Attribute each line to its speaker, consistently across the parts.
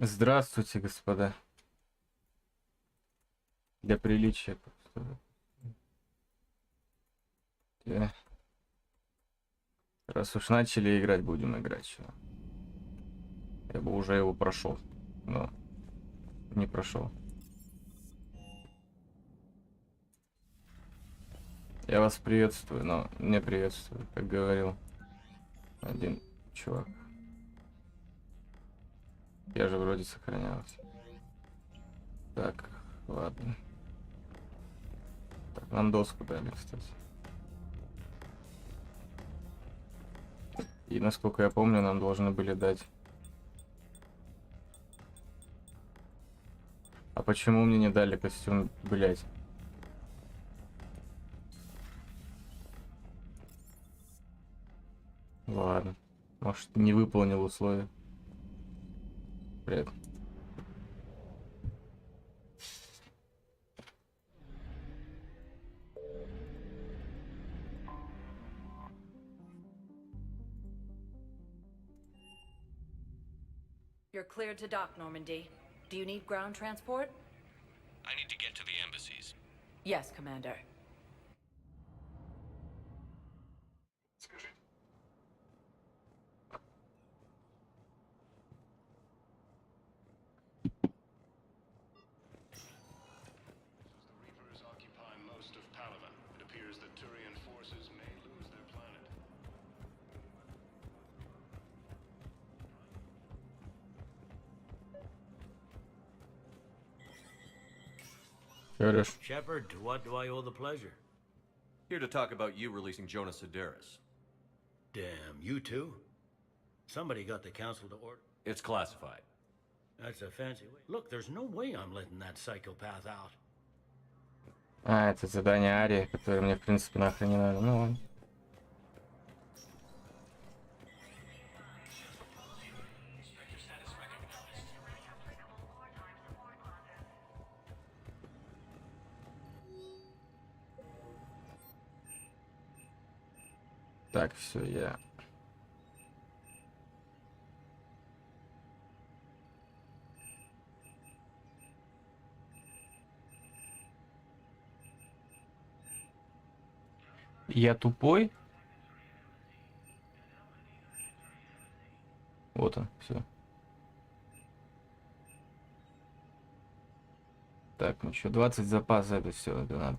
Speaker 1: Здравствуйте, господа. Для приличия. Раз уж начали играть, будем играть. Чё? Я бы уже его прошел, но не прошел. Я вас приветствую, но не приветствую, как говорил один чувак. Я же вроде сохранялся. Так, ладно. Так, нам доску дали, кстати. И насколько я помню, нам должны были дать. А почему мне не дали костюм, блять? Ладно. Может, не выполнил условия. Привет.
Speaker 2: You're cleared to dock, Normandy. Do you need ground transport?
Speaker 3: I need to get to the embassies.
Speaker 2: Yes, Commander.
Speaker 4: The Reapers occupy most of Palaven. It appears that Turian forces may lose their planet.
Speaker 5: Shepard, to what do I owe the pleasure?
Speaker 3: Here to talk about you releasing Jonas Sedaris.
Speaker 5: Damn, you too? Somebody got the council to order.
Speaker 3: It's classified.
Speaker 5: That's a fancy way. Look, there's no way I'm letting that psychopath out.
Speaker 1: А, это задание Арии, которое мне, в принципе, нахрен не надо. Ну ладно. Так, все, я. Я тупой? Вот он, все. Так, ну что, 20 запаса, это все, это надо.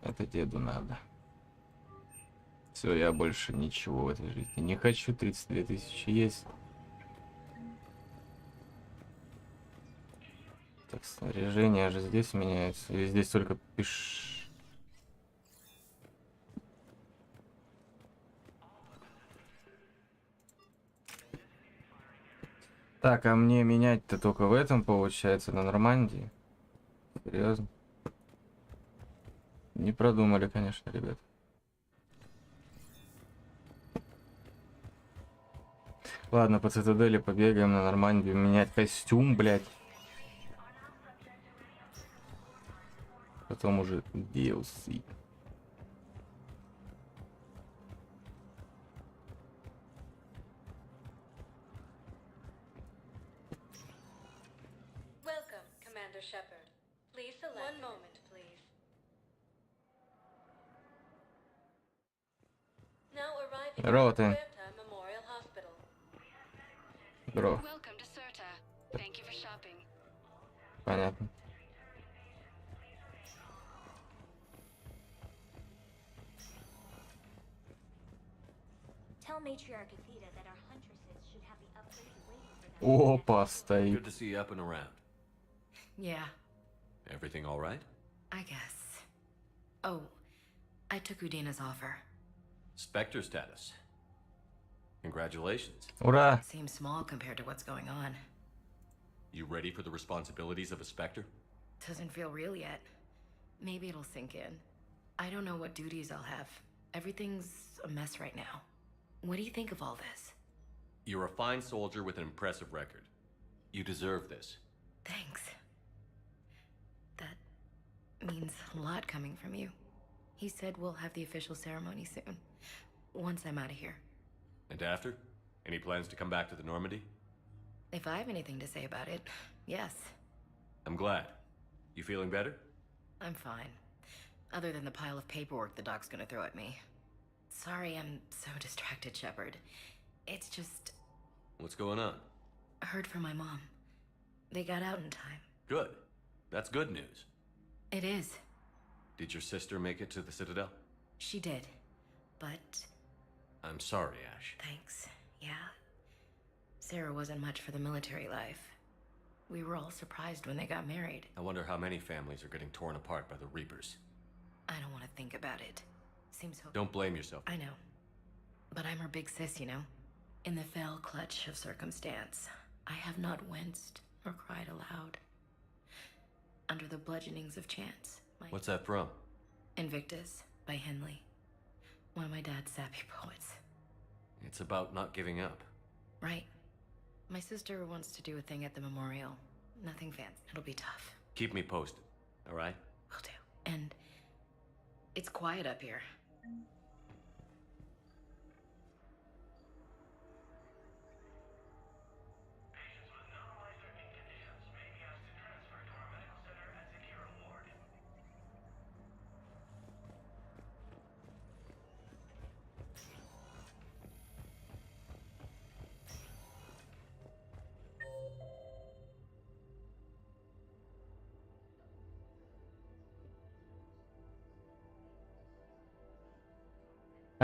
Speaker 1: Это деду надо. Все, я больше ничего в этой жизни не хочу. 32 тысячи есть. Так, снаряжение же здесь меняется. И здесь только пиш. Так, а мне менять-то только в этом получается, на Нормандии? Серьезно? Не продумали, конечно, ребят. Ладно, по цитадели побегаем на Нормандию, менять костюм, блядь. Потом уже DLC.
Speaker 6: Welcome, Commander Shepard. Please select. One moment, please. Now arriving
Speaker 1: Здорово,
Speaker 6: at
Speaker 1: ты.
Speaker 6: Puerta Memorial Hospital.
Speaker 1: Бро,
Speaker 6: Welcome to Serta. Thank you for shopping.
Speaker 1: понятно.
Speaker 7: Tell Matriarch Athena that our huntresses should have the upgrade waiting for them.
Speaker 1: Опа, стоит.
Speaker 3: Good to see you up and around.
Speaker 2: Yeah,
Speaker 3: Everything all right?
Speaker 2: I guess. Oh, I took Udina's offer.
Speaker 3: Spectre status. Congratulations.
Speaker 1: Ура!
Speaker 2: Seems small compared to what's going on.
Speaker 3: You ready for the responsibilities of a Spectre?
Speaker 2: Doesn't feel real yet. Maybe it'll sink in. I don't know what duties I'll have. Everything's a mess right now. What do you think of all this?
Speaker 3: You're a fine soldier with an impressive record. You deserve this.
Speaker 2: Thanks. That means a lot coming from you. He said we'll have the official ceremony soon. Once I'm out of here.
Speaker 3: And after? Any plans to come back to the Normandy?
Speaker 2: If I have anything to say about it, yes.
Speaker 3: I'm glad. You feeling better?
Speaker 2: I'm fine. Other than the pile of paperwork the doc's gonna throw at me. Sorry I'm so distracted, Shepard. It's just...
Speaker 3: What's going on?
Speaker 2: I heard from my mom. They got out in time.
Speaker 3: Good. That's good news.
Speaker 2: It is.
Speaker 3: Did your sister make it to the Citadel?
Speaker 2: She did. But...
Speaker 3: I'm sorry, Ash.
Speaker 2: thanks. Yeah. Sarah wasn't much for the military life. We were all surprised when they got married.
Speaker 3: I wonder how many families are getting torn apart by the Reapers.
Speaker 2: I don't want to think about it. Seems so...
Speaker 3: Don't blame yourself.
Speaker 2: I know. But I'm her big sis, you know? In the fell clutch of circumstance, I have not winced or cried aloud. Under the bludgeonings of chance,
Speaker 3: What's that from?
Speaker 2: Invictus by Henley. One of my dad's sappy poets.
Speaker 3: It's about not giving up.
Speaker 2: Right. My sister wants to do a thing at the memorial. Nothing fancy. It'll be tough.
Speaker 3: Keep me posted, all right?
Speaker 2: Will do. And it's quiet up here.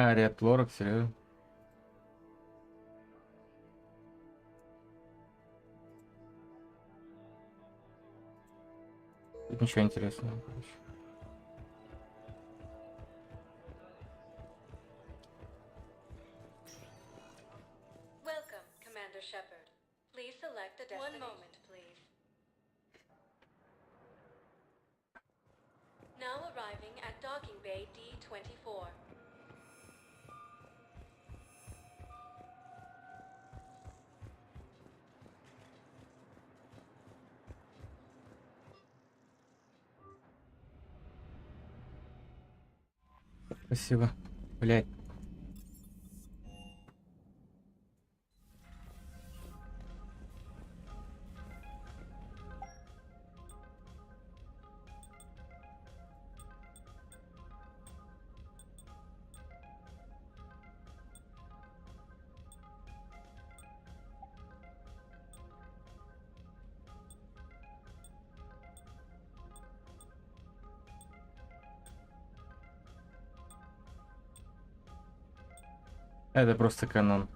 Speaker 1: А, ряд лорак, серьезно? Тут ничего интересного, короче.
Speaker 6: Welcome, Commander Shepard. Please select a destination. One moment, please. Now arriving at Docking Bay D-24.
Speaker 1: Спасибо. Блять. Это просто канон.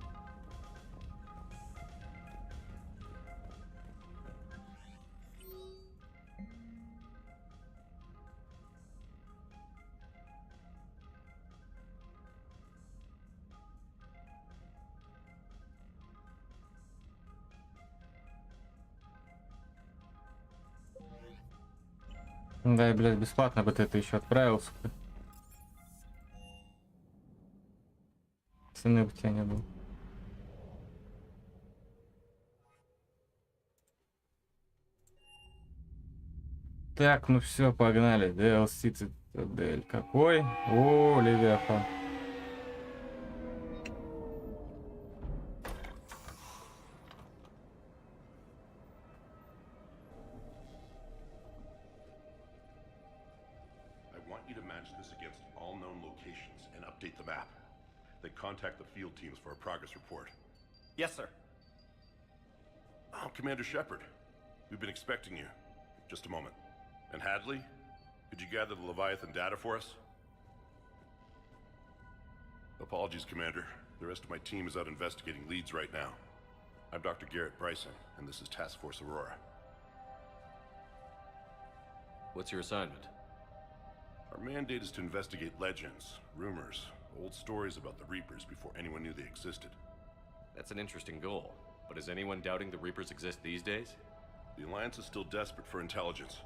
Speaker 1: Да, и, блядь, бесплатно бы ты это еще отправил, сука. Цены бы тебя не было. Так, ну все, погнали. DLC Цитадель. Какой? О, Левиафан.
Speaker 4: I want you to match this against all known locations and update the map. Then contact the field teams for a progress report.
Speaker 8: Yes, sir.
Speaker 4: Oh, Commander Shepard. We've been expecting you. Just a moment. And Hadley? Could you gather the Leviathan data for us? Apologies, Commander. The rest of my team is out investigating leads right now. I'm Dr. Garrett Bryson, and this is Task Force Aurora.
Speaker 3: What's your assignment?
Speaker 4: Our mandate is to investigate legends, rumors, old stories about the Reapers before anyone knew they existed.
Speaker 3: That's an interesting goal. But is anyone doubting the Reapers exist these days?
Speaker 4: The Alliance is still desperate for intelligence.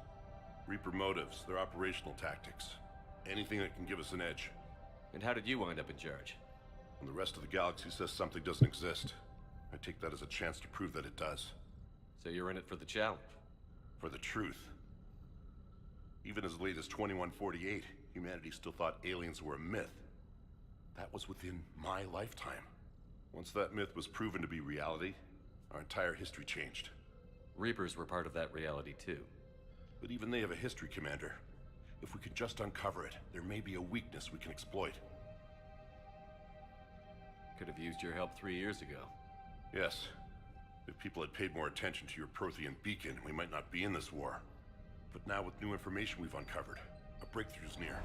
Speaker 4: Reaper motives, their operational tactics. Anything that can give us an edge.
Speaker 3: And how did you wind up in charge?
Speaker 4: When the rest of the galaxy says something doesn't exist, I take that as a chance to prove that it does.
Speaker 3: So you're in it for the challenge?
Speaker 4: For the truth. Even as late as 2148, humanity still thought aliens were a myth. That was within my lifetime. Once that myth was proven to be reality, Our entire history changed.
Speaker 3: Reapers were part of that reality too.
Speaker 4: But even they have a history, Commander. If we could just uncover it, there may be a weakness we can exploit.
Speaker 3: Could have used your help 3 years ago.
Speaker 4: Yes. If people had paid more attention to your Prothean beacon, we might not be in this war. But now with new information we've uncovered, a breakthrough's near.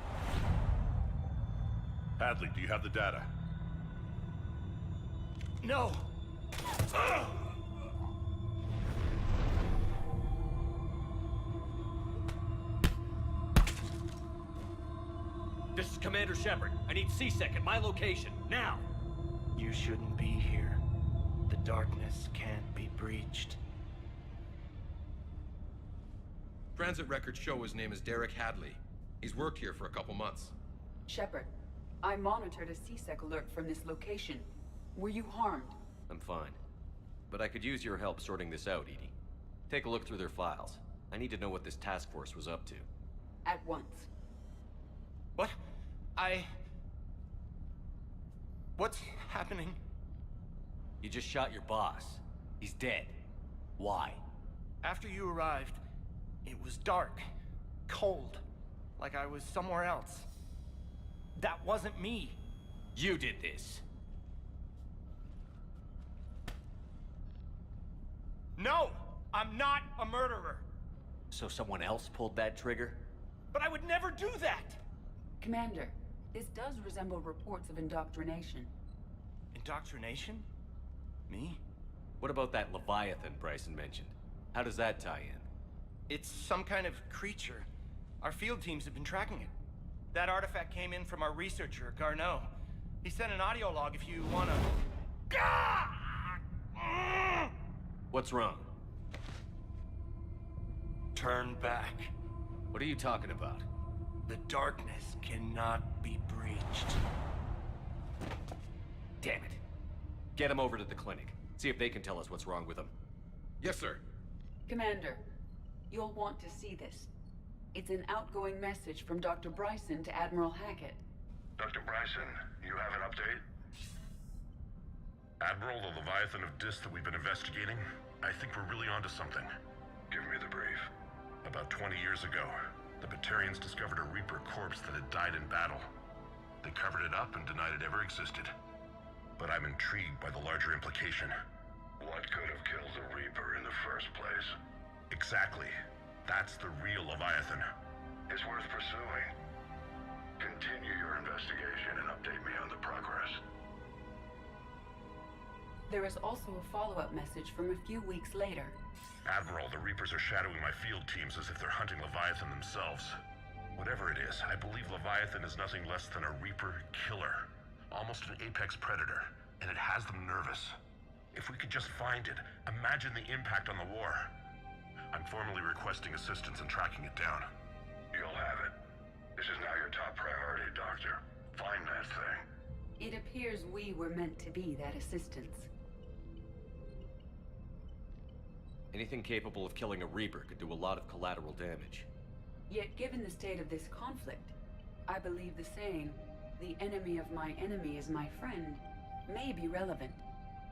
Speaker 4: Hadley, do you have the data?
Speaker 5: No!
Speaker 8: This is Commander Shepard. I need C-Sec at my location, now!
Speaker 5: You shouldn't be here. The darkness can't be breached.
Speaker 9: Transit records show his name is Derek Hadley. He's worked here for a couple months.
Speaker 10: Shepard, I monitored a C-Sec alert from this location. Were you harmed?
Speaker 3: I'm fine. But I could use your help sorting this out, Edie. Take a look through their files. I need to know what this task force was up to.
Speaker 10: At once.
Speaker 5: What? What's happening?
Speaker 3: You just shot your boss. He's dead. Why?
Speaker 5: After you arrived, it was dark, cold, like I was somewhere else. That wasn't me.
Speaker 3: You did this.
Speaker 5: No! I'm not a murderer!
Speaker 3: So someone else pulled that trigger?
Speaker 5: But I would never do that!
Speaker 10: Commander, this does resemble reports of indoctrination.
Speaker 5: Indoctrination? Me?
Speaker 3: What about that Leviathan Bryson mentioned? How does that tie in?
Speaker 5: It's some kind of creature. Our field teams have been tracking it. That artifact came in from our researcher, Garneau. He sent an audio log if you wanna...
Speaker 3: What's wrong?
Speaker 5: Turn back.
Speaker 3: What are you talking about?
Speaker 5: The darkness cannot be breached.
Speaker 3: Damn it. Get him over to the clinic. See if they can tell us what's wrong with him.
Speaker 9: Yes, sir.
Speaker 10: Commander, you'll want to see this. It's an outgoing message from Dr. Bryson to Admiral Hackett.
Speaker 4: Dr. Bryson, you have an update? Admiral, the Leviathan of Dis that we've been investigating, I think we're really onto something. Give me the brief. About 20 years ago, the Batarians discovered a Reaper corpse that had died in battle. They covered it up and denied it ever existed. But I'm intrigued by the larger implication. What could have killed the Reaper in the first place? Exactly. That's the real Leviathan. It's worth pursuing. Continue your investigation and update me on the progress.
Speaker 10: There is also a follow-up message from a few weeks later.
Speaker 4: Admiral, the Reapers are shadowing my field teams as if they're hunting Leviathan themselves. Whatever it is, I believe Leviathan is nothing less than a Reaper killer. Almost an apex predator, and it has them nervous. If we could just find it, imagine the impact on the war. I'm formally requesting assistance in tracking it down. You'll have it. This is now your top priority, Doctor. Find that thing.
Speaker 10: It appears we were meant to be that assistance.
Speaker 3: Anything capable of killing a Reaper could do a lot of collateral damage.
Speaker 10: Yet given the state of this conflict, I believe the saying, "The enemy of my enemy is my friend," may be relevant.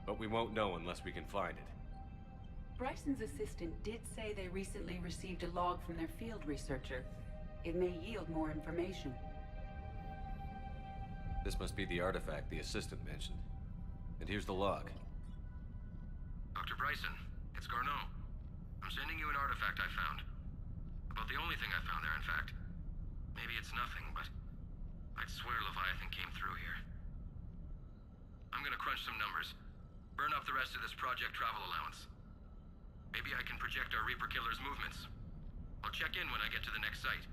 Speaker 3: But we won't know unless we can find it.
Speaker 10: Bryson's assistant did say they recently received a log from their field researcher. It may yield more information.
Speaker 3: This must be the artifact the assistant mentioned. And here's the log.
Speaker 9: Dr. Bryson, it's Garneau. I'm sending you an artifact I found. About the only thing I found there, in fact. Maybe it's nothing, but I'd swear Leviathan came through here. I'm gonna crunch some numbers. Burn up the rest of this project travel allowance. Maybe I can project our Reaper killer's movements. I'll check in when I get to the next site.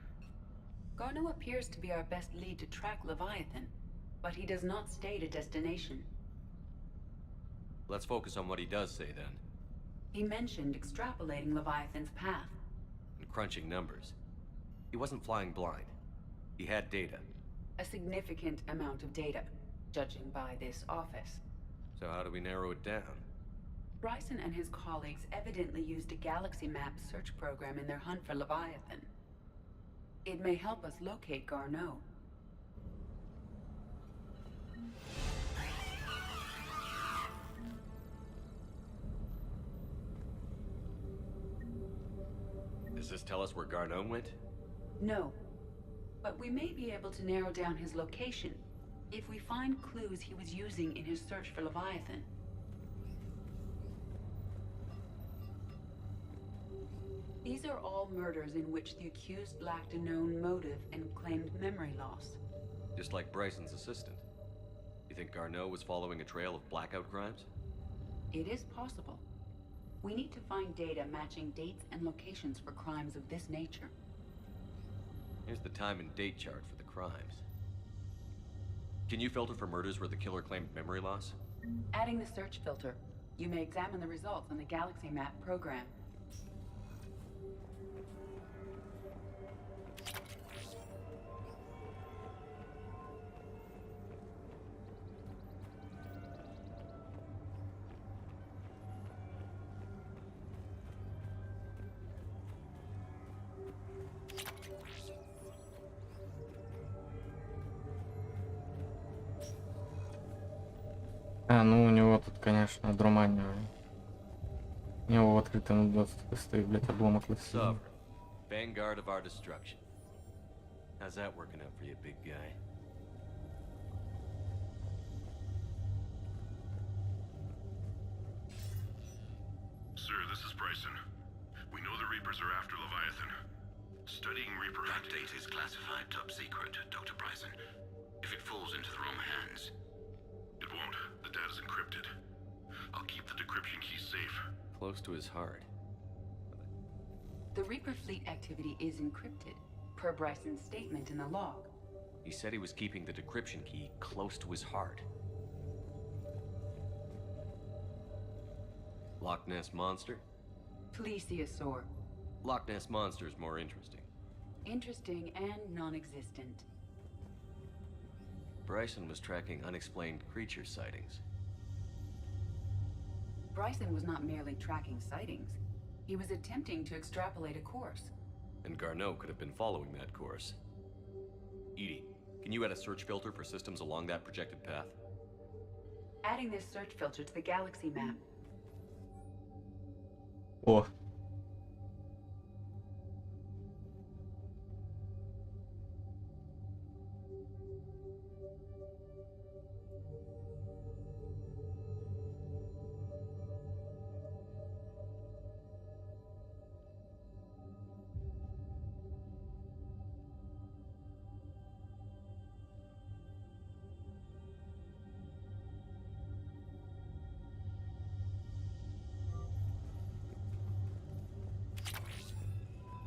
Speaker 10: Garneau appears to be our best lead to track Leviathan, but he does not state a destination.
Speaker 3: Let's focus on what he does say then.
Speaker 10: He mentioned extrapolating Leviathan's path.
Speaker 3: And crunching numbers. He wasn't flying blind. He had data.
Speaker 10: A significant amount of data, judging by this office.
Speaker 3: So how do we narrow it down?
Speaker 10: Bryson and his colleagues evidently used a galaxy map search program in their hunt for Leviathan. It may help us locate Garneau.
Speaker 3: Does this tell us where Garneau went?
Speaker 10: No. But we may be able to narrow down his location if we find clues he was using in his search for Leviathan. These are all murders in which the accused lacked a known motive and claimed memory loss.
Speaker 3: Just like Bryson's assistant. You think Garneau was following a trail of blackout crimes?
Speaker 10: It is possible. We need to find data matching dates and locations for crimes of this nature.
Speaker 3: Here's the time and date chart for the crimes. Can you filter for murders where the killer claimed memory loss?
Speaker 10: Adding the search filter, you may examine the results on the Galaxy Map program.
Speaker 1: А, ну у него тут, конечно, одурманивание. У него в открытом доступе стоит, блядь, обломок лысины.
Speaker 3: Sovereign, vanguard of our destruction. How's that working out for you, big guy?
Speaker 4: Sir, this is Bryson. We know the Reapers are after Leviathan. Studying Reaper...
Speaker 9: That data is classified top secret, Dr. Bryson. If it falls into the wrong hands...
Speaker 4: It won't. The data's encrypted. I'll keep the decryption key safe.
Speaker 3: Close to his heart.
Speaker 10: The Reaper fleet activity is encrypted, per Bryson's statement in the log.
Speaker 3: He said he was keeping the decryption key close to his heart. Loch Ness Monster?
Speaker 10: Plesiosaur.
Speaker 3: Loch Ness Monster is more interesting.
Speaker 10: Interesting and non-existent.
Speaker 3: Bryson was tracking unexplained creature sightings.
Speaker 10: Bryson was not merely tracking sightings. He was attempting to extrapolate a course.
Speaker 3: And Garneau could have been following that course. Edie, can you add a search filter for systems along that projected path?
Speaker 10: Adding this search filter to the Galaxy Map.
Speaker 1: О,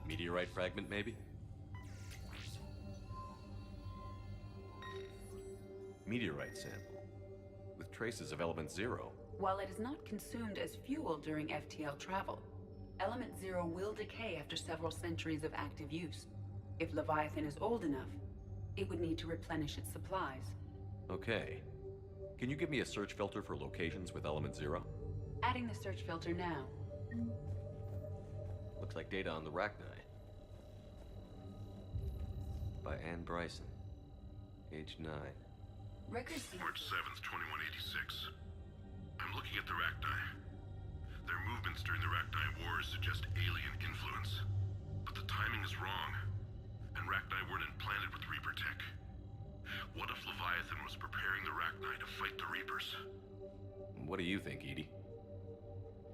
Speaker 3: Meteorite fragment, maybe? Meteorite sample. With traces of element 0.
Speaker 10: While it is not consumed as fuel during FTL travel, element 0 will decay after several centuries of active use. If Leviathan is old enough, it would need to replenish its supplies.
Speaker 3: Okay. Can you give me a search filter for locations with element 0?
Speaker 10: Adding the search filter now.
Speaker 3: Looks like data on the Rachni. By Anne Bryson. Age 9.
Speaker 10: Records.
Speaker 4: March 7th, 2186. I'm looking at the Rachni. Their movements during the Rachni Wars suggest alien influence. But the timing is wrong. And Rachni weren't implanted with Reaper tech. What if Leviathan was preparing the Rachni to fight the Reapers?
Speaker 3: What do you think, Edie?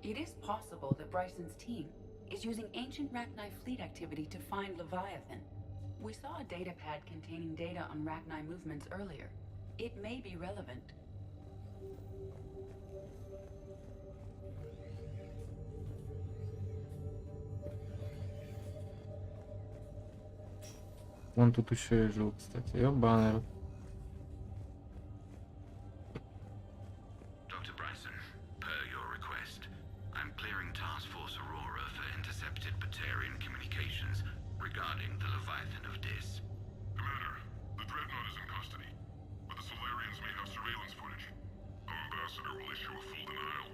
Speaker 10: It is possible that Bryson's team is using ancient Rachni fleet activity to find Leviathan. We saw a datapad containing data on Rachni movements earlier. It may be relevant.
Speaker 1: он тут еще и жил, кстати. Ёбаный.
Speaker 9: Dr. Bryson, per your request, I'm clearing Task Force Aurora for intercepted Batarian communications regarding the Leviathan of Dis.
Speaker 4: Commander, the Dreadnought is in custody, but the Solarians may have surveillance footage. Our ambassador will issue a full denial.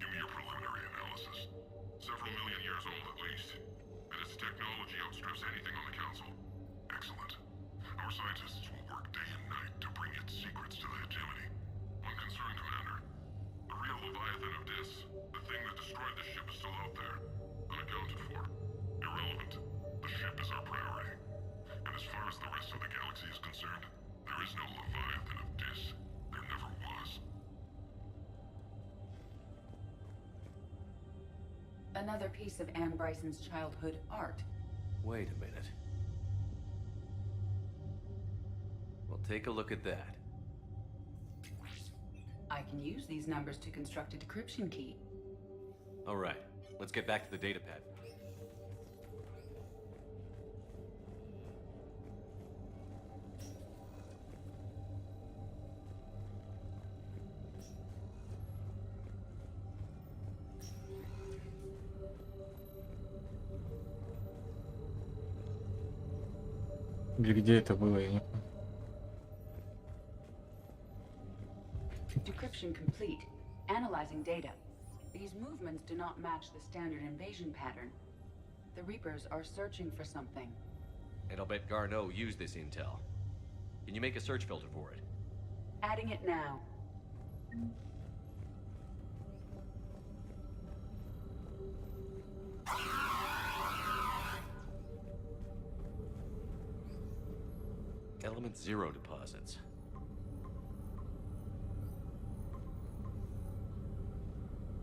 Speaker 4: Give me your preliminary analysis. Several million years old at least, and its technology outstrips anything on the Council. Excellent. Our scientists will work day and night to bring its secrets to the hegemony. One concern, Commander. The real Leviathan of Dis, the thing that destroyed the ship, is still out there, unaccounted for. Your
Speaker 10: Another piece of Anne Bryson's childhood art.
Speaker 3: Wait a minute. Well, take a look at that.
Speaker 10: I can use these numbers to construct a decryption key.
Speaker 3: All right, let's get back to the datapad.
Speaker 1: Или где это было, я не помню.
Speaker 10: Decryption complete. Analyzing data. These movements do not match the standard invasion pattern. The Reapers are searching for something.
Speaker 3: And I'll bet Garneau used this intel. Can you make a search filter for it?
Speaker 10: Adding it now.
Speaker 3: Element 0 deposits.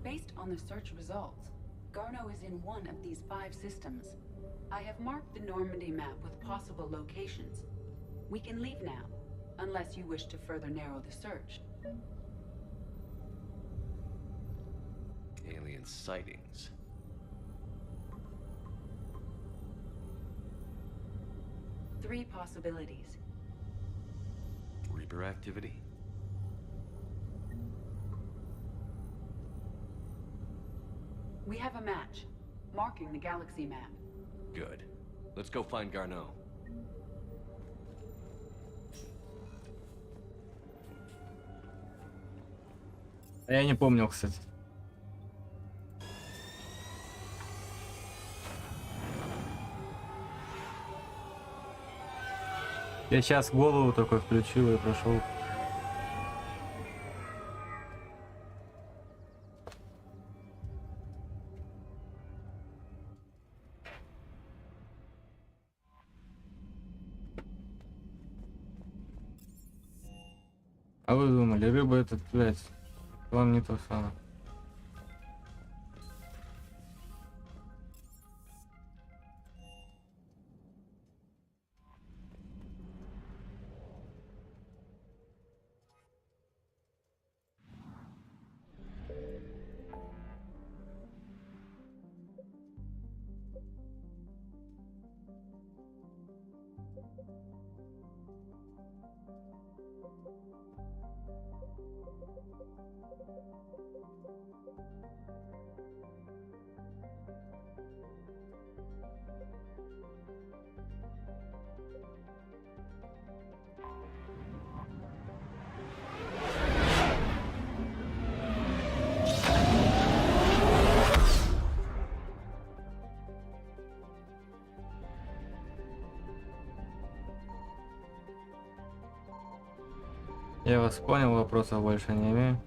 Speaker 10: Based on the search results, Garneau is in one of these 5 systems. I have marked the Normandy map with possible locations. We can leave now, unless you wish to further narrow the search.
Speaker 3: Alien sightings.
Speaker 10: Three possibilities.
Speaker 3: Reaper activity?
Speaker 10: We have a match, marking the galaxy map.
Speaker 3: Good. Let's go find Garneau.
Speaker 1: Я не помнил, кстати. Я сейчас голову только включил и прошел. А вы думали, рыба этот, блядь, вам не то самое. Я вас понял, вопросов больше не имею.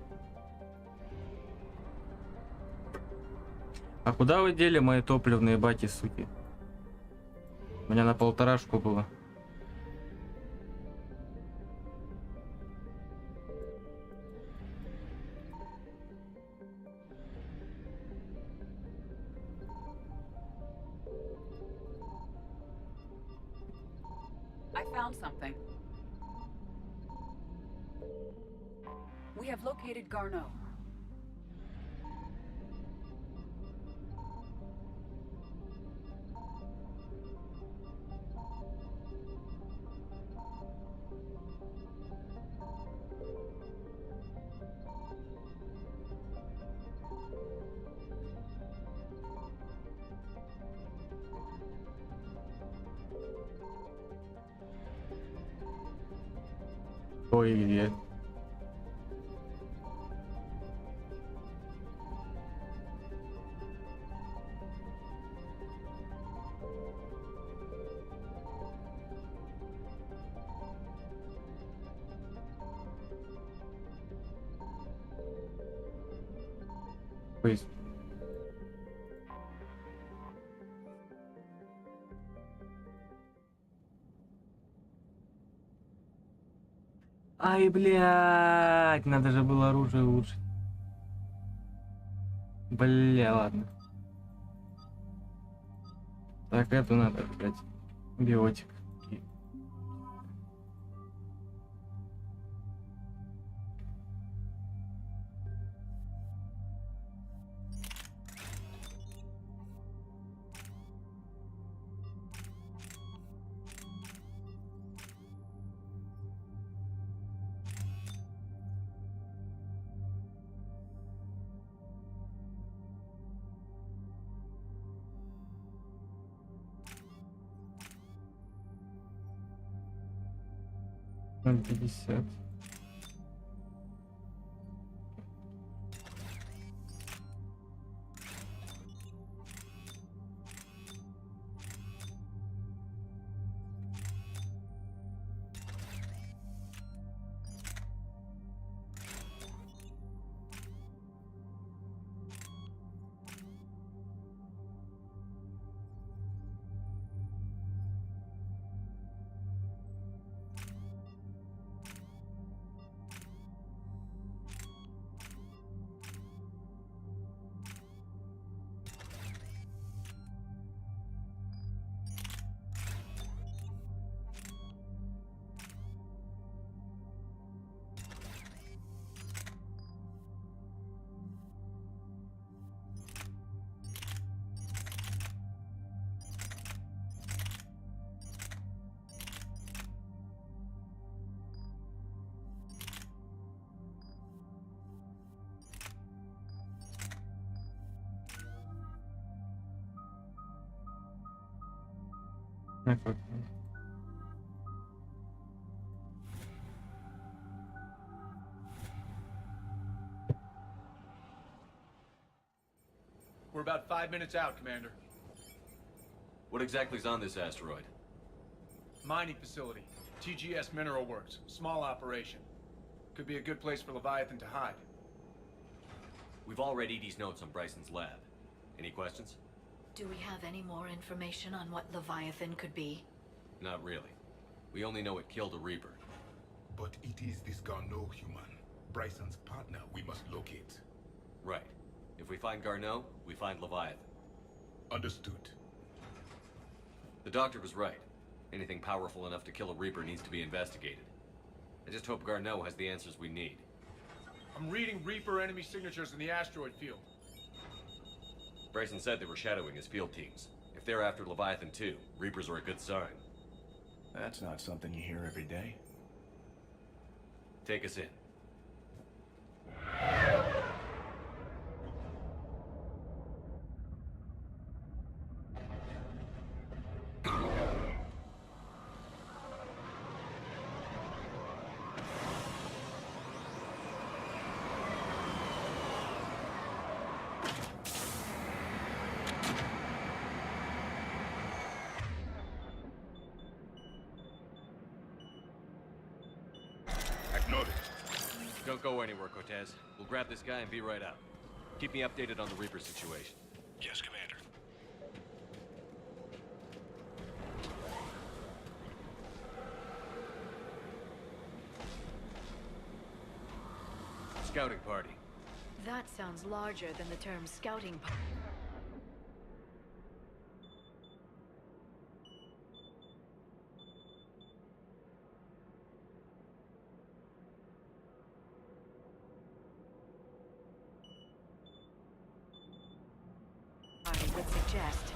Speaker 1: А куда вы дели мои топливные баки, суки? У меня на 1,5 было.
Speaker 10: I found something. We have located Garneau.
Speaker 1: Ой, где? Поезд. Ай, блядь, надо же было оружие улучшить. Бля, ладно. Так, эту надо взять. Биотик. Ноль 50. Так вот.
Speaker 11: We're about 5 minutes out, Commander.
Speaker 3: What exactly is on this asteroid?
Speaker 11: Mining facility. TGS Mineral Works. Small operation. Could be a good place for Leviathan to hide.
Speaker 3: We've all read Edie's notes on Bryson's lab. Any questions?
Speaker 2: Do we have any more information on what Leviathan could be?
Speaker 3: Not really. We only know it killed a Reaper.
Speaker 12: But it is this Garneau human, Bryson's partner, we must locate.
Speaker 3: Right. If we find Garneau, we find Leviathan.
Speaker 12: Understood.
Speaker 3: The doctor was right. Anything powerful enough to kill a Reaper needs to be investigated. I just hope Garneau has the answers we need.
Speaker 11: I'm reading Reaper enemy signatures in the asteroid field.
Speaker 3: Bryson said they were shadowing his field teams. If they're after Leviathan too, Reapers are a good sign.
Speaker 13: That's not something you hear every day.
Speaker 3: Take us in. Don't go anywhere, Cortez. We'll grab this guy and be right out. Keep me updated on the Reaper situation.
Speaker 4: Yes, Commander.
Speaker 3: Scouting party.
Speaker 2: That sounds larger than the term scouting party. Would suggest.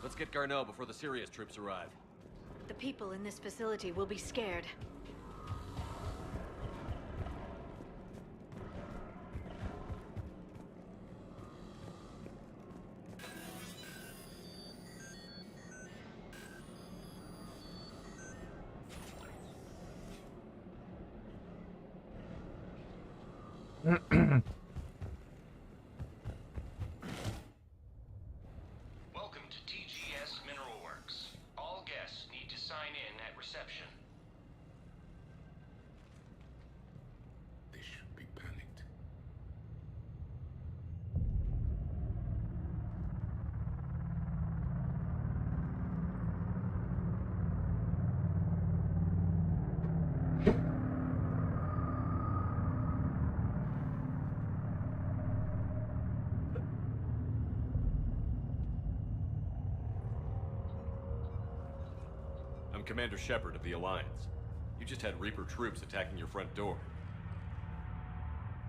Speaker 3: Let's get Garneau before the serious troops arrive.
Speaker 2: The people in this facility will be scared.
Speaker 14: Welcome to TGS Mineral Works. All guests need to sign in at reception.
Speaker 12: They should be panicked.
Speaker 3: I'm Commander Shepard of the Alliance. You just had Reaper troops attacking your front door.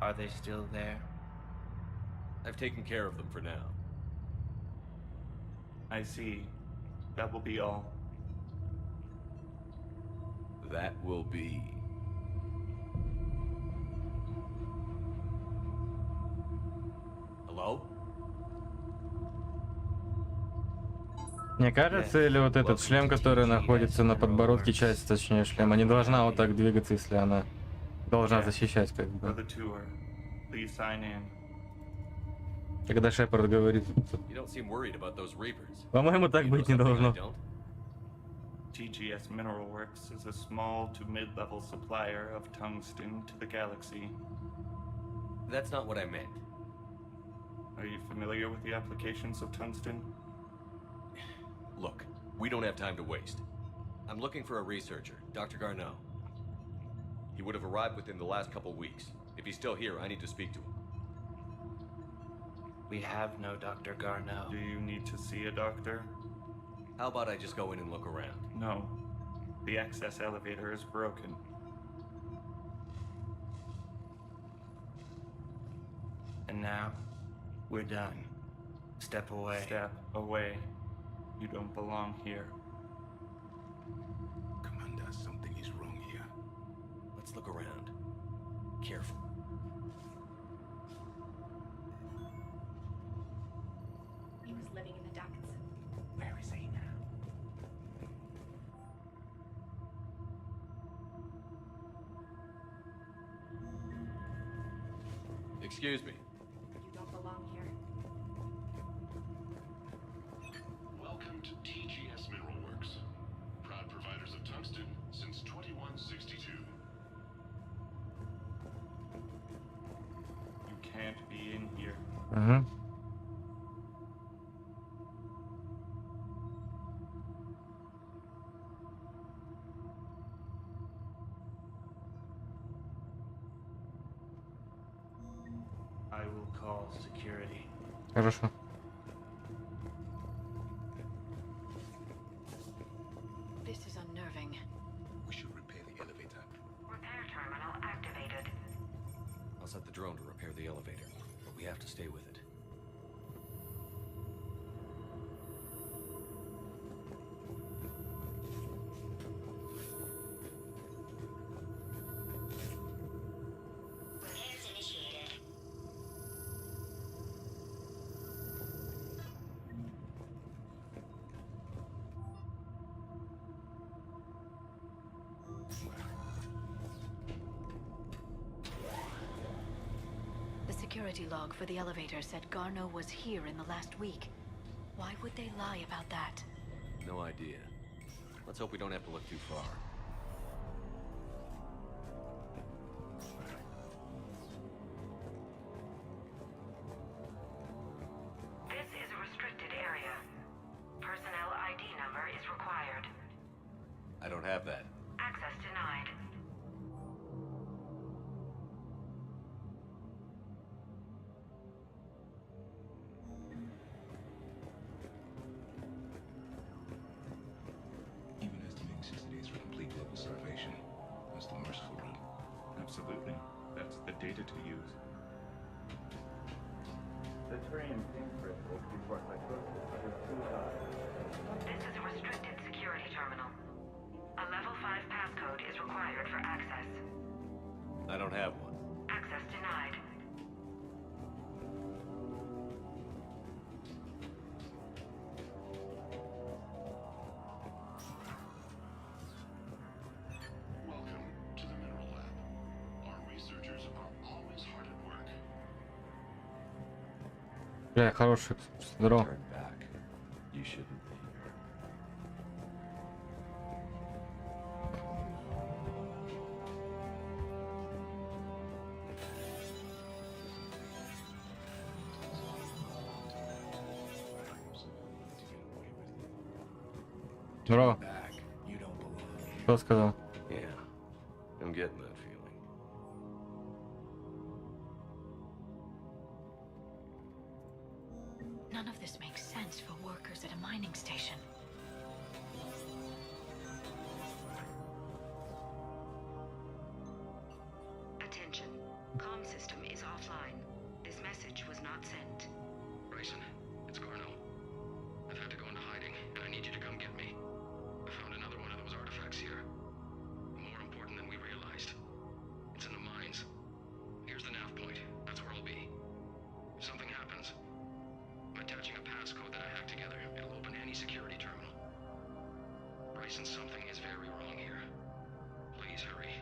Speaker 5: Are they still there?
Speaker 3: I've taken care of them for now.
Speaker 5: I see. That will be all.
Speaker 3: That will be... Hello?
Speaker 1: Мне кажется, или вот этот шлем, который находится на подбородке, часть, точнее, шлема, не должна вот так двигаться, если она должна защищать, как бы. Когда Шепард говорит. По-моему, так быть не должно.
Speaker 5: TGS Mineral Works is a small to mid-level supplier of tungsten to the galaxy.
Speaker 3: That's not what I meant.
Speaker 5: Are you familiar with the applications of tungsten?
Speaker 3: Look, we don't have time to waste. I'm looking for a researcher, Dr. Garneau. He would have arrived within the last couple weeks. If he's still here, I need to speak to him.
Speaker 5: We have no Dr. Garneau. Do you need to see a doctor?
Speaker 3: How about I just go in and look around?
Speaker 5: No. The access elevator is broken. And now, we're done. Step away. Step away. You don't belong here.
Speaker 12: Commander, something is wrong here.
Speaker 3: Let's look around. Careful.
Speaker 6: He was living in the ducts.
Speaker 5: Where is he now?
Speaker 3: Excuse me.
Speaker 6: You don't belong here.
Speaker 4: Welcome to TGS Mineral Works. Proud providers of tungsten since 2162.
Speaker 5: You can't be in here.
Speaker 1: Угу.
Speaker 5: I will call security.
Speaker 1: Хорошо.
Speaker 2: This is unnerving.
Speaker 12: We should repair the elevator.
Speaker 6: Repair terminal activated.
Speaker 3: I'll set the drone to repair the elevator, but we have to stay with it.
Speaker 6: Repairs initiated.
Speaker 2: The security log for the elevator said Garneau was here in the last week. Why would they lie about that?
Speaker 3: No idea. Let's hope we don't have to look too far.
Speaker 6: This is a restricted area. Personnel ID number is required.
Speaker 3: I don't have that.
Speaker 6: Access denied.
Speaker 12: Even estimating 60 days for complete global starvation. That's the merciful route.
Speaker 5: Absolutely. That's the data to use. The Turian ping threshold before psychosis is too high.
Speaker 6: This is a restricted security terminal.
Speaker 3: I don't have one.
Speaker 15: Access denied.
Speaker 4: Welcome to the Mineral Lab. Our researchers are always hard at work.
Speaker 1: Бля, хороший. Здорово.
Speaker 3: Turn back. You shouldn't be.
Speaker 1: Здорово. Что сказал?
Speaker 3: Yeah, I'm getting that feeling.
Speaker 2: None of this makes sense for workers at a mining station.
Speaker 15: Attention. Comm system is offline. This message was not sent.
Speaker 9: Bryson, it's Garno. I've had to go into hiding, and I need you to come get me. I found another one of those artifacts here. More important than we realized. It's in the mines. Here's the nav point. That's where I'll be. If something happens, I'm attaching a passcode that I hacked together. It'll open any security terminal. Bryson, something is very wrong here. Please hurry.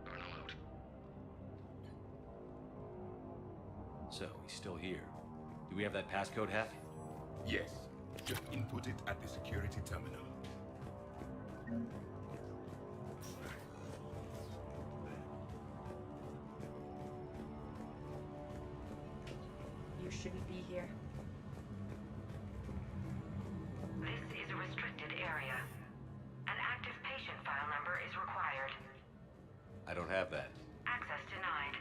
Speaker 9: Garno out.
Speaker 3: So, he's still here. Do we have that passcode hack?
Speaker 12: Yes. Just input it at the security terminal.
Speaker 10: You shouldn't be here.
Speaker 15: This is a restricted area. An active patient file number is required.
Speaker 3: I don't have that.
Speaker 15: Access denied.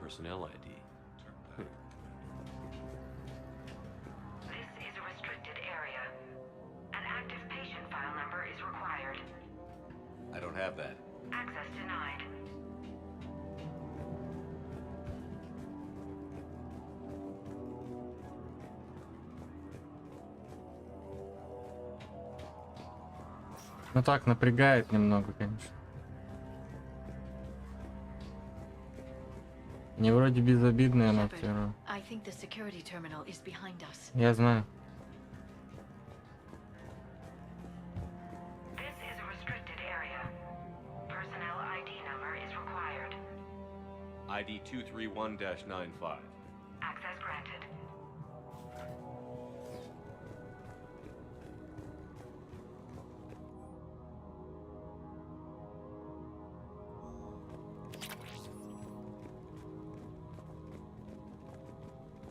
Speaker 3: Personnel ID.
Speaker 15: This is a restricted area. An active patient file number is required.
Speaker 3: I don't have that.
Speaker 15: Access denied.
Speaker 1: Ну так, напрягает немного, конечно. Не вроде безобидная, но все равно.
Speaker 2: I think the security terminal is behind us.
Speaker 1: Я знаю.
Speaker 15: This is a restricted area. Personnel ID number is required.
Speaker 3: ID 231-95.
Speaker 15: Access granted.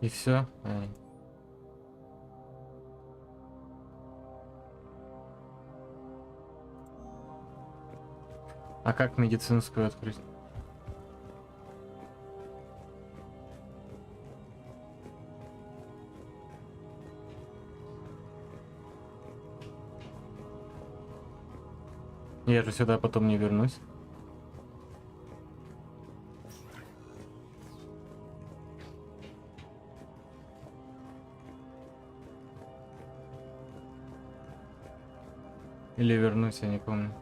Speaker 1: И все. А как медицинскую открыть? Я же сюда потом не вернусь. Или вернусь, я не помню.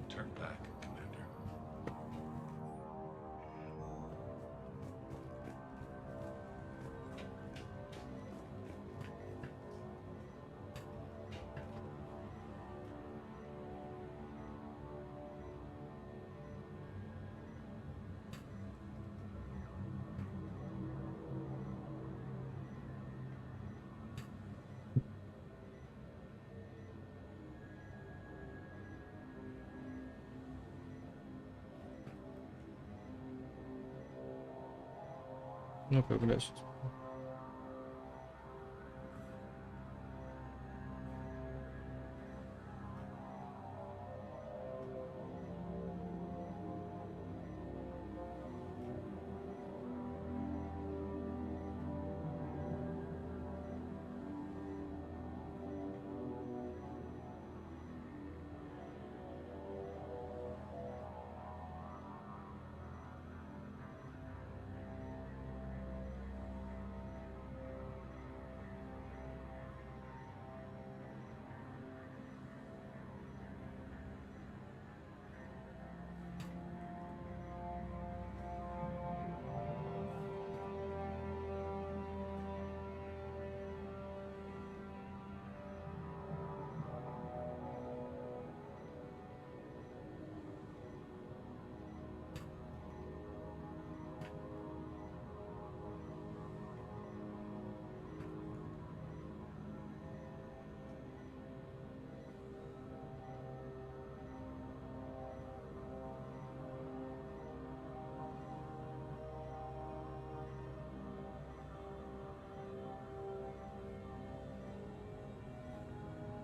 Speaker 12: Turn back, Commander.
Speaker 1: Ну как дальше?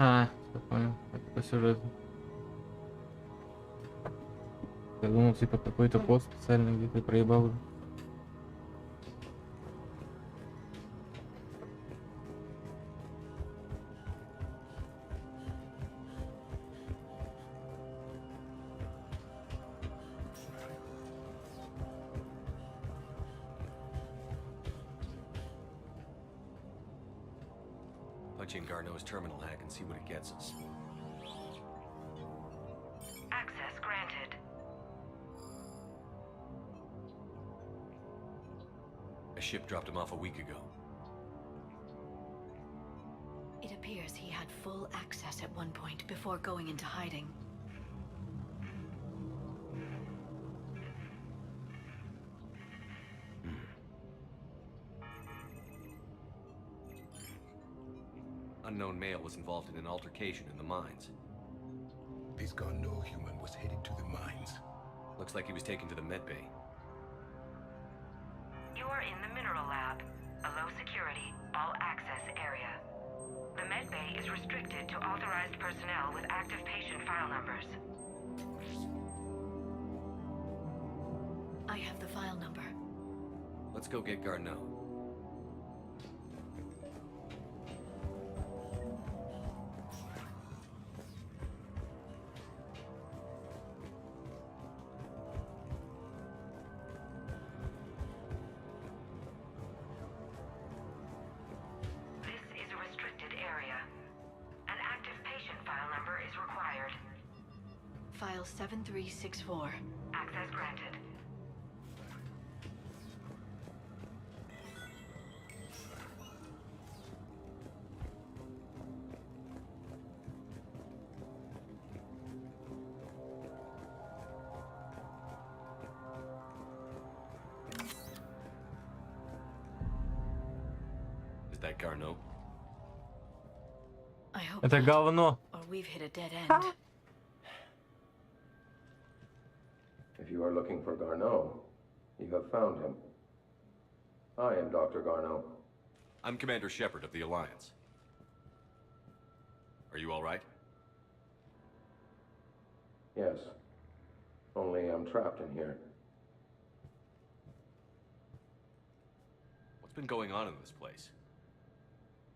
Speaker 1: А, я понял. Это по сюжету. Я думал, типа какой-то код специальный, где ты проебал уже.
Speaker 3: Punch in Garneau's terminal hack and see what it gets us.
Speaker 15: Access granted.
Speaker 3: A ship dropped him off a week ago.
Speaker 2: It appears he had full access at one point before going into hiding.
Speaker 3: Unknown male was involved in an altercation in the mines.
Speaker 12: This Garneau human was headed to the mines.
Speaker 3: Looks like he was taken to the medbay.
Speaker 15: You are in the mineral lab, a low security, all access area. The medbay is restricted to authorized personnel with active patient file numbers.
Speaker 2: I have the file number.
Speaker 3: Let's go get Garneau.
Speaker 15: This is a restricted area. An active patient file number is required.
Speaker 2: File 7364.
Speaker 15: Access granted.
Speaker 3: Is that Garneau?
Speaker 2: I hope
Speaker 1: Это
Speaker 2: not,
Speaker 1: говно.
Speaker 2: or we've hit a dead end.
Speaker 16: If you are looking for Garneau, you have found him. I am Dr. Garneau.
Speaker 3: I'm Commander Shepard of the Alliance. Are you all right?
Speaker 16: Yes. Only I'm trapped in here.
Speaker 3: What's been going on in this place?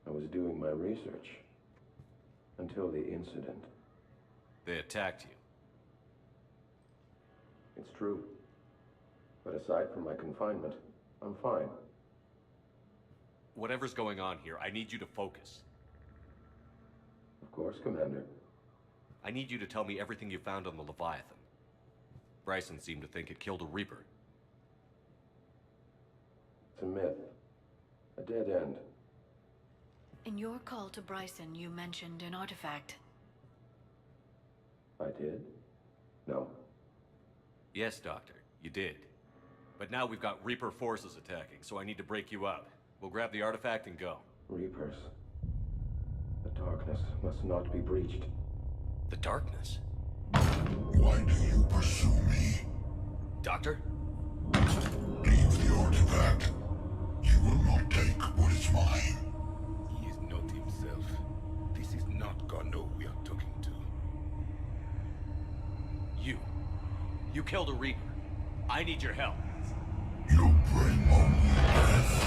Speaker 16: I was doing my research. Until the incident.
Speaker 3: They attacked you.
Speaker 16: It's true. But aside from my confinement, I'm fine.
Speaker 3: Whatever's going on here, I need you to focus.
Speaker 16: Of course, Commander.
Speaker 3: I need you to tell me everything you found on the Leviathan. Bryson seemed to think it killed a Reaper.
Speaker 16: It's a myth. A dead end.
Speaker 2: In your call to Bryson, you mentioned an artifact.
Speaker 16: I did? No.
Speaker 3: Yes, Doctor, you did. But now we've got Reaper forces attacking, so I need to break you out. We'll grab the artifact and go.
Speaker 16: Reapers. The darkness must not be breached.
Speaker 3: The darkness?
Speaker 4: Why do you pursue me?
Speaker 3: Doctor?
Speaker 4: Leave the artifact. You will not take what is mine.
Speaker 12: He is not himself. This is not Garneau we are talking to.
Speaker 3: You killed a Reaper. I need your help.
Speaker 4: You bring only death.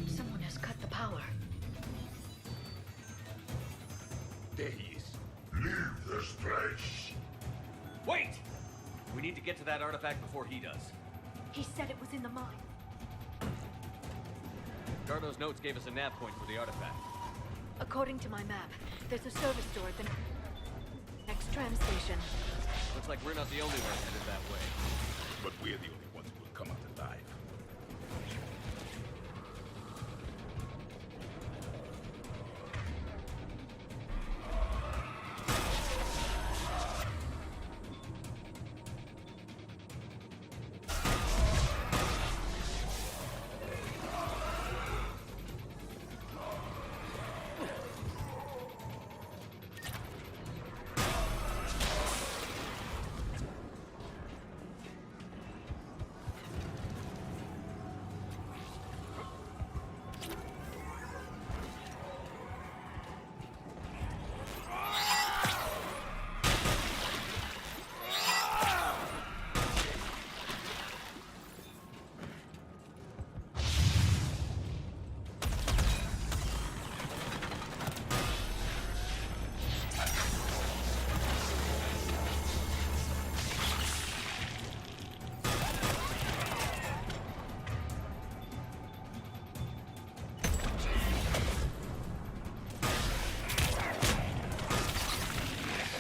Speaker 2: Someone has cut the power.
Speaker 12: There he is.
Speaker 4: Leave this place.
Speaker 3: Wait! We need to get to that artifact before he does.
Speaker 2: He said it was in the mine.
Speaker 3: Garneau's notes gave us a nav point for the artifact.
Speaker 2: According to my map, there's a service door at the next tram station.
Speaker 3: Looks like we're not the only ones headed that way.
Speaker 12: But we're the only ones who will come out alive.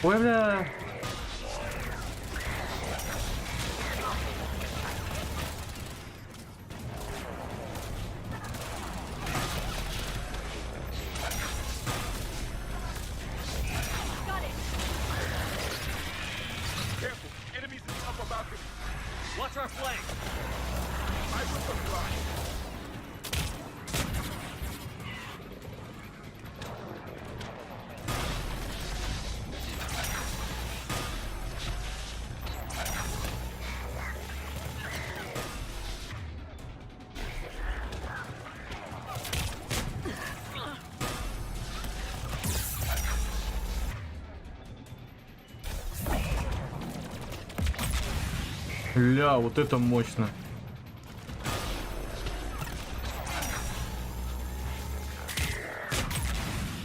Speaker 1: Ой, бля.
Speaker 12: Careful. Enemies in the upper balcony.
Speaker 8: Watch our flank.
Speaker 12: I will supply.
Speaker 1: Ля, вот это мощно.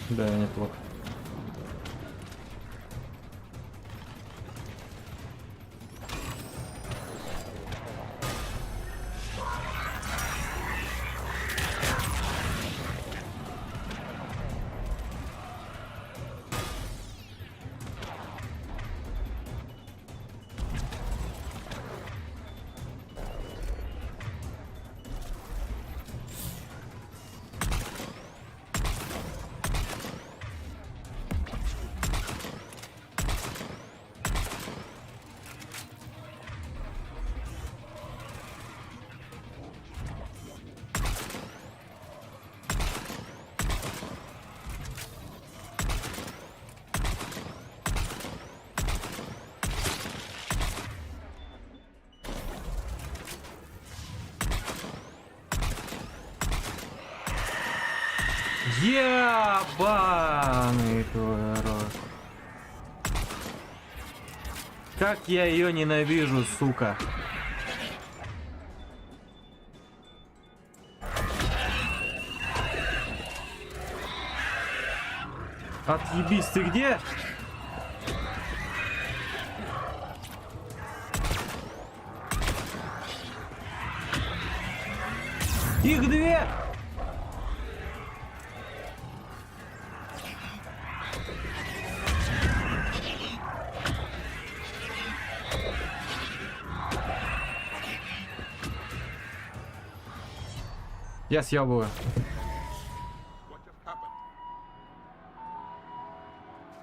Speaker 1: Да, неплохо. Ебаный твой рот. Как я ее ненавижу, сука. Отъебись, ты где? Их две! Я съебываю.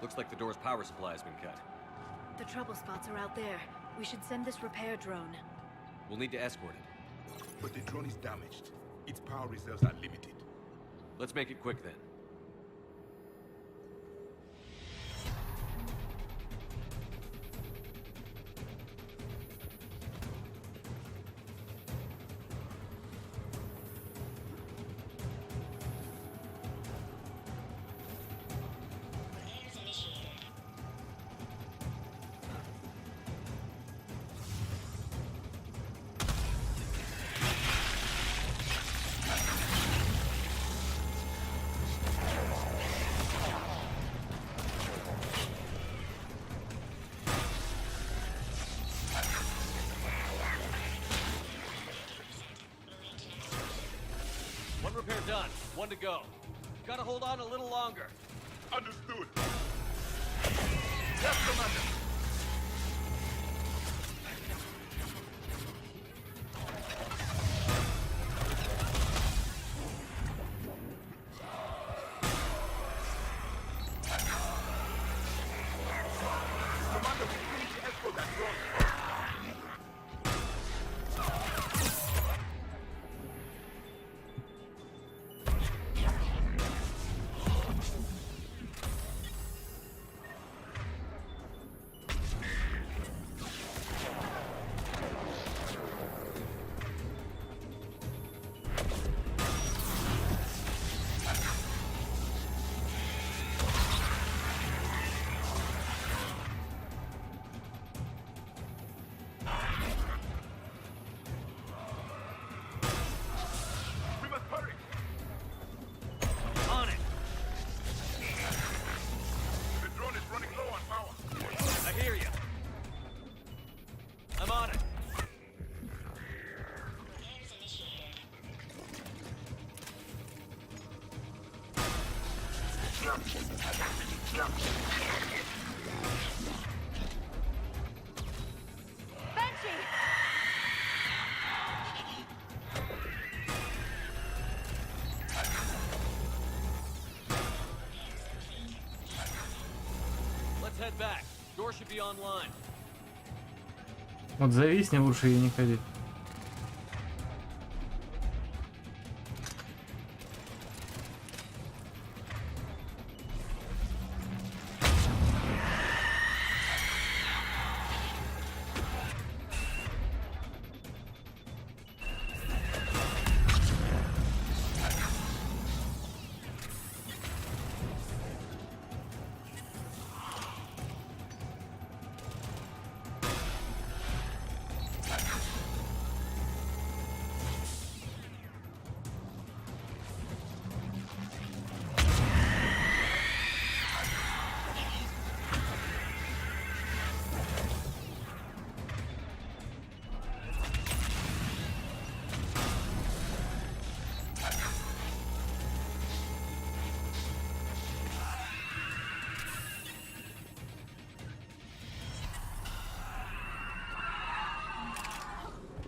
Speaker 3: Looks like the door's power supply has been cut.
Speaker 6: The trouble spots are out there. We should send this repair drone.
Speaker 3: We'll need to escort it.
Speaker 12: But the drone is damaged. Its power reserves are limited.
Speaker 3: Let's make it quick then.
Speaker 8: One repair done. One to go. Gotta hold on a little longer.
Speaker 12: Understood. Yes, Commander. Commander, we need to escort that drone.
Speaker 8: back. Door should be online.
Speaker 1: Вот зависни, лучше и не ходить.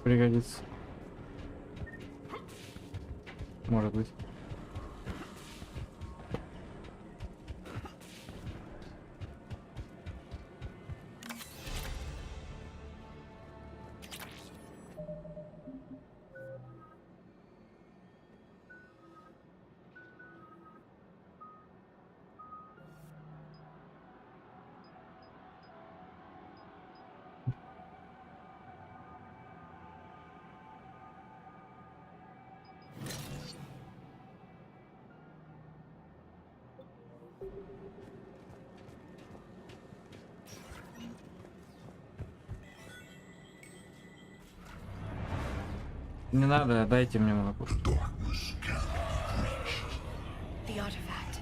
Speaker 1: Пригодится. Может быть. Не надо, дайте мне молоко.
Speaker 2: The artifact.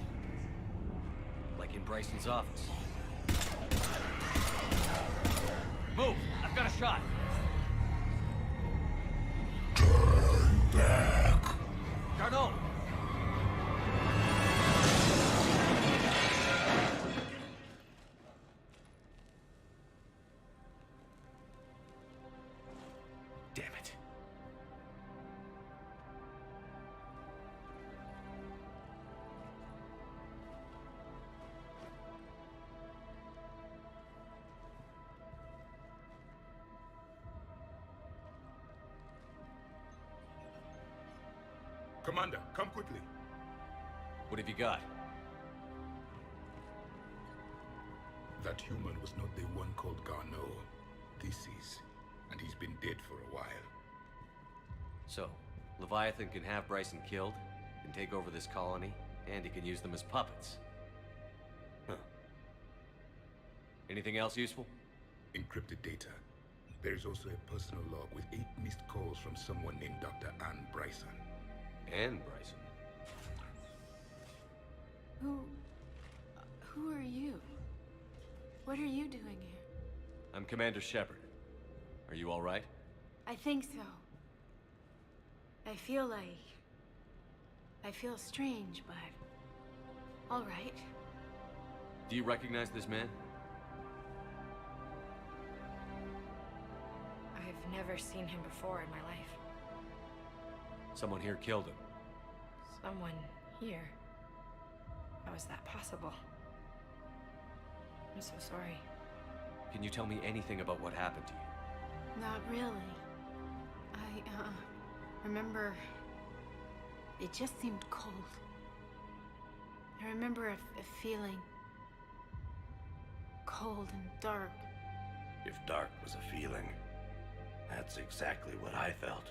Speaker 8: Like in Bryson's office. Move! I've got a shot!
Speaker 12: Turn back.
Speaker 8: Garneau!
Speaker 13: Damn it.
Speaker 12: Commander, come quickly.
Speaker 3: What have you got?
Speaker 12: That human was not the one called Garneau. This is, and he's been dead for a while.
Speaker 3: So, Leviathan can have Bryson killed, can take over this colony, and he can use them as puppets. Huh. Anything else useful?
Speaker 12: Encrypted data. There is also a personal log with 8 missed calls from someone named Dr. Ann Bryson.
Speaker 3: Ann Bryson?
Speaker 2: Who are you? What are you doing here?
Speaker 3: I'm Commander Shepard. Are you all right?
Speaker 2: I think so. I feel strange, but all right.
Speaker 3: Do you recognize this man?
Speaker 2: I've never seen him before in my life.
Speaker 3: Someone here killed him.
Speaker 2: Someone here? How is that possible? I'm so sorry.
Speaker 3: Can you tell me anything about what happened to you?
Speaker 2: Not really. I remember it just seemed cold. I remember a feeling cold and dark.
Speaker 13: If dark was a feeling, that's exactly what I felt.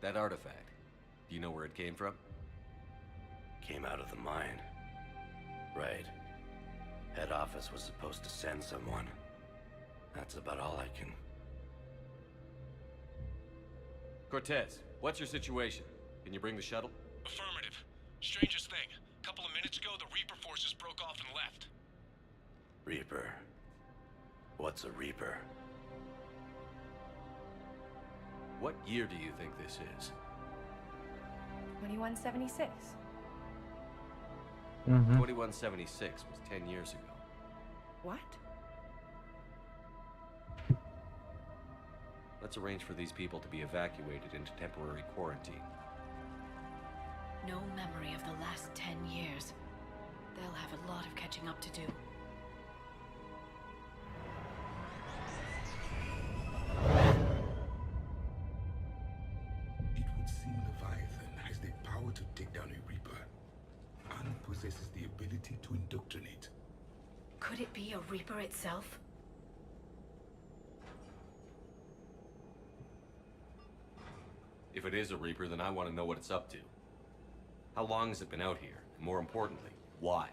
Speaker 3: That artifact, do you know where it came from?
Speaker 13: Came out of the mine. Right. Head office was supposed to send someone. That's about all I can...
Speaker 3: Cortez, what's your situation? Can you bring the shuttle?
Speaker 4: Affirmative. Strangest thing. A couple of minutes ago, the Reaper forces broke off and left.
Speaker 13: Reaper. What's a Reaper?
Speaker 3: What year do you think this is?
Speaker 2: 2176.
Speaker 3: 2176 was 10 years ago.
Speaker 2: What?
Speaker 3: Let's arrange for these people to be evacuated into temporary quarantine.
Speaker 2: No memory of the last 10 years. They'll have a lot of catching up to do.
Speaker 12: It would seem Leviathan has the power to take down a Reaper, and possesses the ability to indoctrinate.
Speaker 2: Could it be a Reaper itself?
Speaker 3: If it is a Reaper, then I want to know what it's up to. How long has it been out here? And more importantly, why?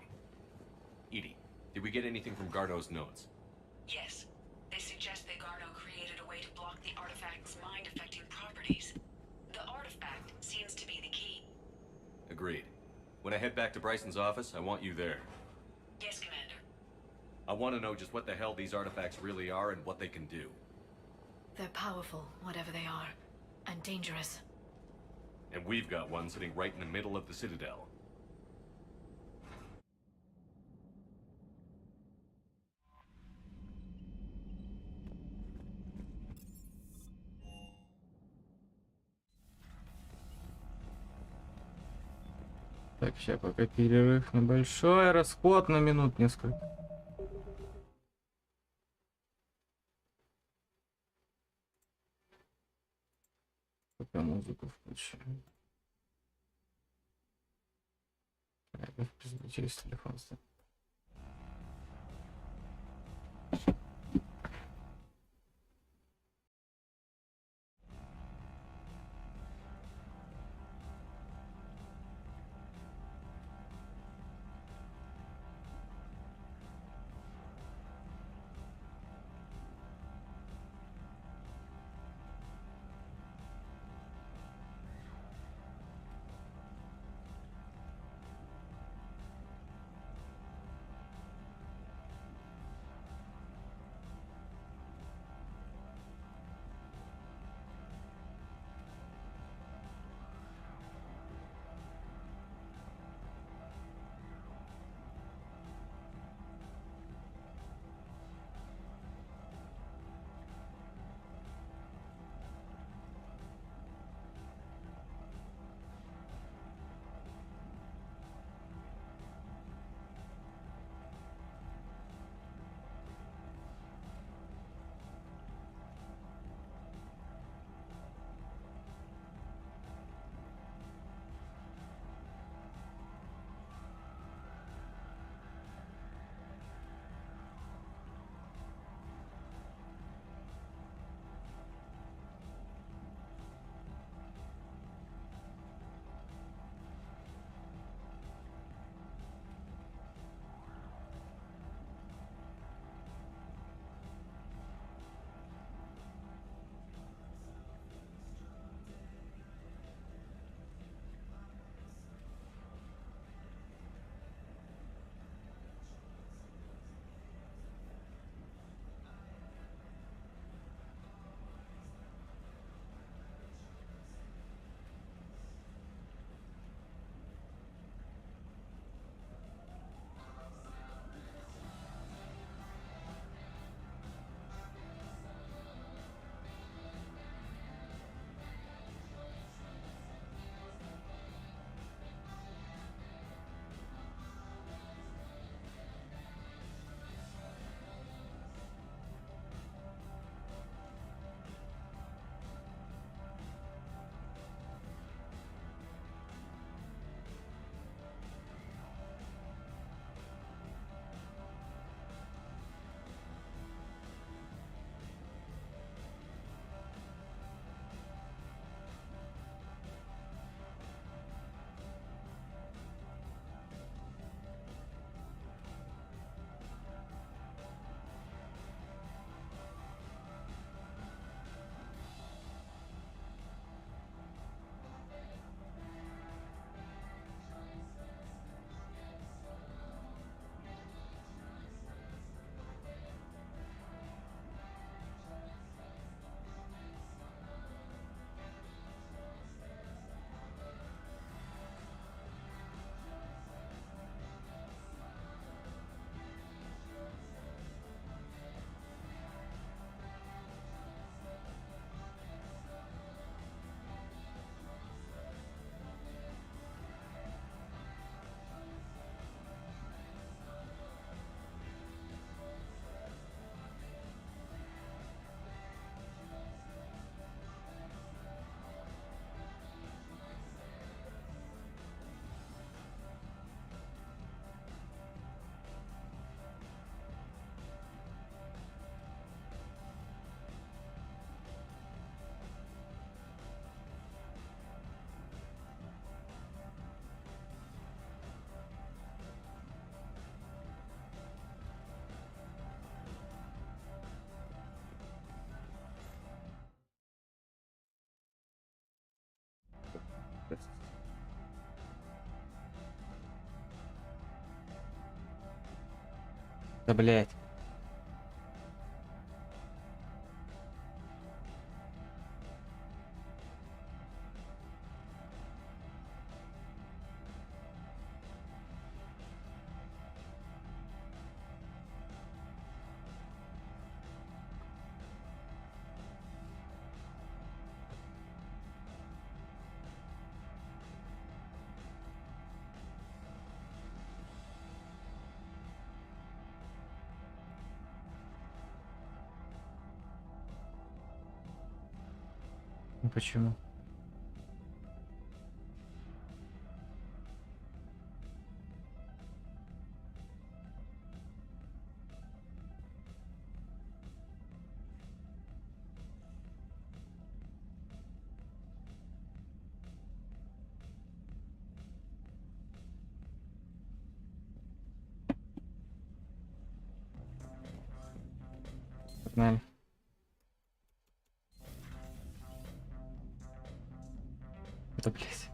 Speaker 3: Edie, did we get anything from Garneau's notes?
Speaker 10: Yes. They suggest that Garneau created a way to block the artifact's mind-affecting properties. The artifact seems to be the key.
Speaker 3: Agreed. When I head back to Bryson's office, I want you there.
Speaker 10: Yes, Commander.
Speaker 3: I want to know just what the hell these artifacts really are and what they can do.
Speaker 2: They're powerful, whatever they are, and dangerous.
Speaker 3: And we've got one sitting right in the middle of the Citadel.
Speaker 1: Так, сейчас пока перерыв небольшой, расход на минут несколько. Пока музыку включаем. Через телефон. Да, блядь. Ну почему? Погнали. Да, блядь.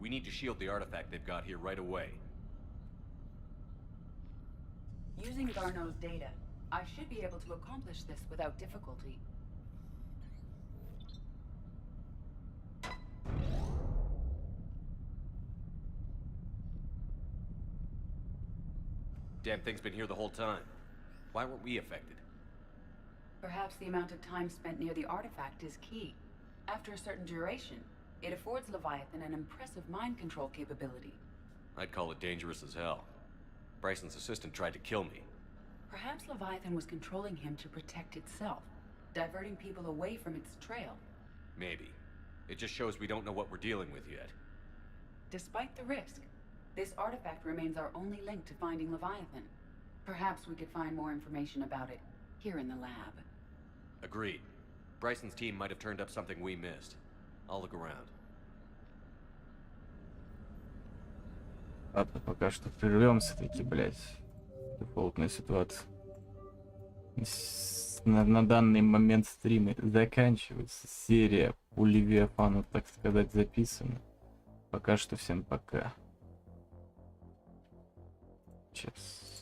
Speaker 3: We need to shield the artifact they've got here right away.
Speaker 10: Using Garneau's data, I should be able to accomplish this without difficulty.
Speaker 3: Damn thing's been here the whole time. Why weren't we affected?
Speaker 10: Perhaps the amount of time spent near the artifact is key. After a certain duration, it affords Leviathan an impressive mind control capability.
Speaker 3: I'd call it dangerous as hell. Bryson's assistant tried to kill me.
Speaker 10: Perhaps Leviathan was controlling him to protect itself, diverting people away from its trail.
Speaker 3: Maybe. It just shows we don't know what we're dealing with yet.
Speaker 10: Despite the risk, this artifact remains our only link to finding Leviathan. Perhaps we could find more information about it here in the lab.
Speaker 3: Agreed. Bryson's team might have turned up something we missed. I'll look around.
Speaker 1: Ладно, пока что прервемся таки, блядь. Дефолтная ситуация. На данный момент стрима заканчивается. Серия у Левиафанов, так сказать, записана. Пока что всем пока. Сейчас.